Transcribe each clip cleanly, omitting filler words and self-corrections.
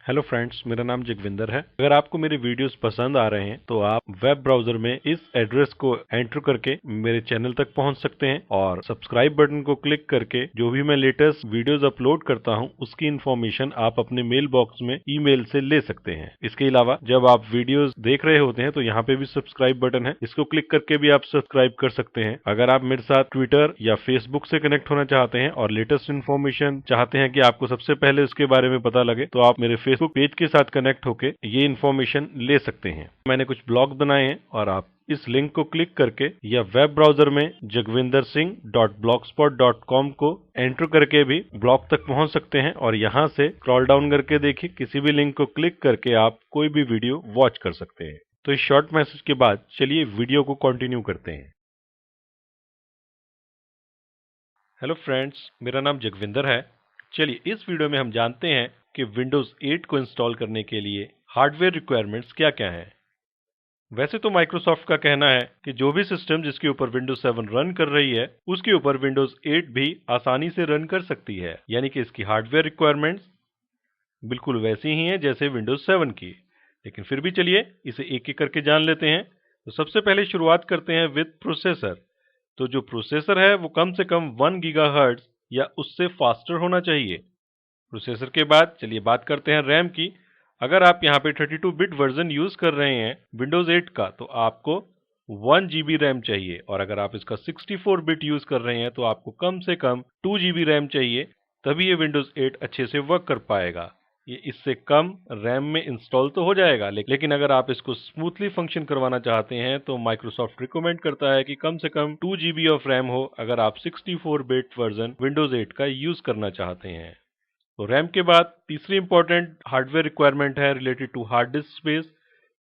Hello friends, मेरा नाम जगविंदर है। अगर आपको मेरे वीडियोस पसंद आ रहे हैं तो आप वेब ब्राउजर में इस एड्रेस को एंटर करके मेरे चैनल तक पहुंच सकते हैं और सब्सक्राइब बटन को क्लिक करके जो भी मैं लेटेस्ट वीडियोस अपलोड करता हूं उसकी इन्फॉर्मेशन आप अपने मेल बॉक्स में ईमेल से ले सकते हैं। इसके अलावा जब आप वीडियोस देख रहे होते हैं तो यहाँ पे भी सब्सक्राइब बटन है, इसको क्लिक करके भी आप सब्सक्राइब कर सकते हैं। अगर आप मेरे साथ ट्विटर या फेसबुक से कनेक्ट होना चाहते हैं और लेटेस्ट इन्फॉर्मेशन चाहते हैं कि आपको सबसे पहले उसके बारे में पता लगे तो आप मेरे फेसबुक पेज के साथ कनेक्ट होके ये इन्फॉर्मेशन ले सकते हैं। मैंने कुछ ब्लॉग बनाए हैं और आप इस लिंक को क्लिक करके या वेब ब्राउजर में jagvindarsingh.blogspot.com को एंटर करके भी ब्लॉग तक पहुंच सकते हैं और यहां से स्क्रॉल डाउन करके देखिए किसी भी लिंक को क्लिक करके आप कोई भी वीडियो वॉच कर सकते हैं। तो इस शॉर्ट मैसेज के बाद चलिए वीडियो को कंटिन्यू करते हैं। हेलो फ्रेंड्स, मेरा नाम जगविंदर है। चलिए इस वीडियो में हम जानते हैं कि विंडोज 8 को इंस्टॉल करने के लिए हार्डवेयर रिक्वायरमेंट्स क्या-क्या हैं। वैसे तो माइक्रोसॉफ्ट का कहना है कि जो भी सिस्टम जिसके ऊपर विंडोज 7 रन कर रही है उसके ऊपर विंडोज 8 भी आसानी से रन कर सकती है, यानी कि इसकी हार्डवेयर रिक्वायरमेंट्स बिल्कुल वैसी ही हैं जैसे विंडोज 7 की। लेकिन फिर भी चलिए इसे एक एक करके जान लेते हैं। तो सबसे पहले शुरुआत करते हैं विद प्रोसेसर। तो जो प्रोसेसर है वो कम से कम 1 गीगाहर्ट्ज या उससे फास्टर होना चाहिए। प्रोसेसर के बाद चलिए बात करते हैं रैम की। अगर आप यहाँ पे 32 बिट वर्जन यूज कर रहे हैं विंडोज 8 का तो आपको 1 जीबी रैम चाहिए, और अगर आप इसका 64 बिट यूज कर रहे हैं तो आपको कम से कम 2 जीबी रैम चाहिए, तभी ये विंडोज 8 अच्छे से वर्क कर पाएगा। ये इससे कम रैम में इंस्टॉल तो हो जाएगा, लेकिन अगर आप इसको स्मूथली फंक्शन करवाना चाहते हैं तो माइक्रोसॉफ्ट रिकमेंड करता है कि कम से कम 2 जीबी ऑफ रैम हो अगर आप 64 बिट वर्जन विंडोज 8 का यूज करना चाहते हैं। तो रैम के बाद तीसरी इंपॉर्टेंट हार्डवेयर रिक्वायरमेंट है related to hard disk space.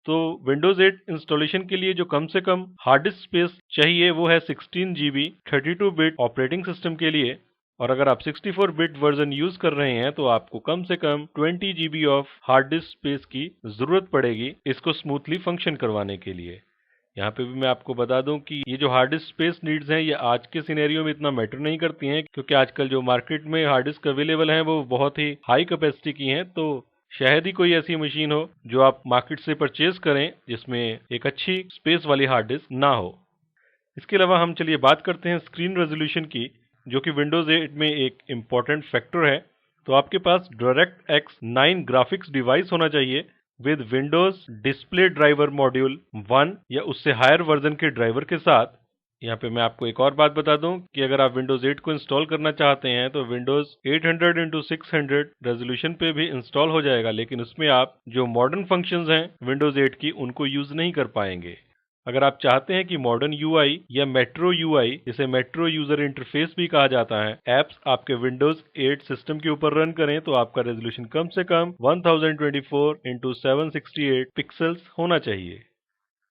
तो विंडोज 8 इंस्टॉलेशन के लिए जो कम से कम हार्ड डिस्क स्पेस चाहिए वो है 16 जीबी 32 बिट ऑपरेटिंग सिस्टम के लिए, और अगर आप 64 बिट वर्जन यूज कर रहे हैं तो आपको कम से कम 20 GB of hard disk space की जरूरत पड़ेगी इसको स्मूथली फंक्शन करवाने के लिए। यहाँ पे भी मैं आपको बता दूं कि ये जो हार्ड डिस्क स्पेस नीड्स हैं ये आज के सिनेरियो में इतना मैटर नहीं करती हैं, क्योंकि आजकल जो मार्केट में हार्ड डिस्क अवेलेबल हैं वो बहुत ही हाई कैपेसिटी की हैं। तो शायद ही कोई ऐसी मशीन हो जो आप मार्केट से परचेज करें जिसमें एक अच्छी स्पेस वाली हार्ड डिस्क ना हो। इसके अलावा हम चलिए बात करते हैं स्क्रीन रेजोल्यूशन की, जो कि विंडोज 8 में एक इम्पॉर्टेंट फैक्टर है। तो आपके पास डायरेक्ट एक्स 9 ग्राफिक्स डिवाइस होना चाहिए with Windows display driver module 1 या उससे हायर वर्जन के ड्राइवर के साथ। यहाँ पे मैं आपको एक और बात बता दूं कि अगर आप विंडोज 8 को इंस्टॉल करना चाहते हैं तो विंडोज 800x600 रेजोल्यूशन पे भी इंस्टॉल हो जाएगा, लेकिन उसमें आप जो मॉडर्न फंक्शंस हैं विंडोज 8 की उनको यूज नहीं कर पाएंगे। अगर आप चाहते हैं कि मॉडर्न यूआई या मेट्रो यूआई, जिसे मेट्रो यूजर इंटरफेस भी कहा जाता है, एप्स आपके विंडोज 8 सिस्टम के ऊपर रन करें तो आपका रेजोल्यूशन कम से कम 1024x768 पिक्सल्स होना चाहिए।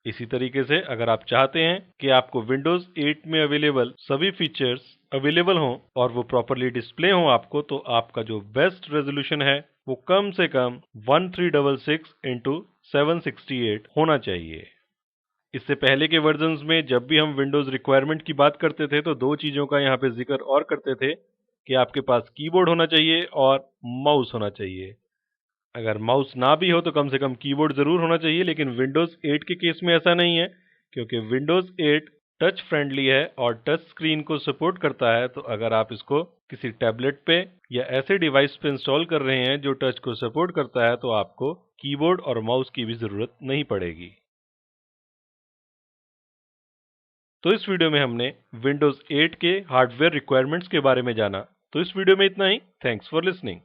इसी तरीके से अगर आप चाहते हैं कि आपको विंडोज 8 में अवेलेबल सभी फीचर्स अवेलेबल हों और वो प्रॉपरली डिस्प्ले हों आपको, तो आपका जो बेस्ट रेजोल्यूशन है वो कम से कम 1366x768 होना चाहिए। इससे पहले के वर्जन्स में जब भी हम विंडोज रिक्वायरमेंट की बात करते थे तो दो चीजों का यहाँ पे जिक्र और करते थे कि आपके पास कीबोर्ड होना चाहिए और माउस होना चाहिए। अगर माउस ना भी हो तो कम से कम कीबोर्ड जरूर होना चाहिए, लेकिन विंडोज 8 के केस में ऐसा नहीं है, क्योंकि विंडोज 8 टच फ्रेंडली है और टच स्क्रीन को सपोर्ट करता है। तो अगर आप इसको किसी टैबलेट पे या ऐसे डिवाइस पे इंस्टॉल कर रहे हैं जो टच को सपोर्ट करता है तो आपको कीबोर्ड और माउस की भी जरूरत नहीं पड़ेगी। तो इस वीडियो में हमने विंडोज 8 के हार्डवेयर रिक्वायरमेंट्स के बारे में जाना। तो इस वीडियो में इतना ही। Thanks for listening.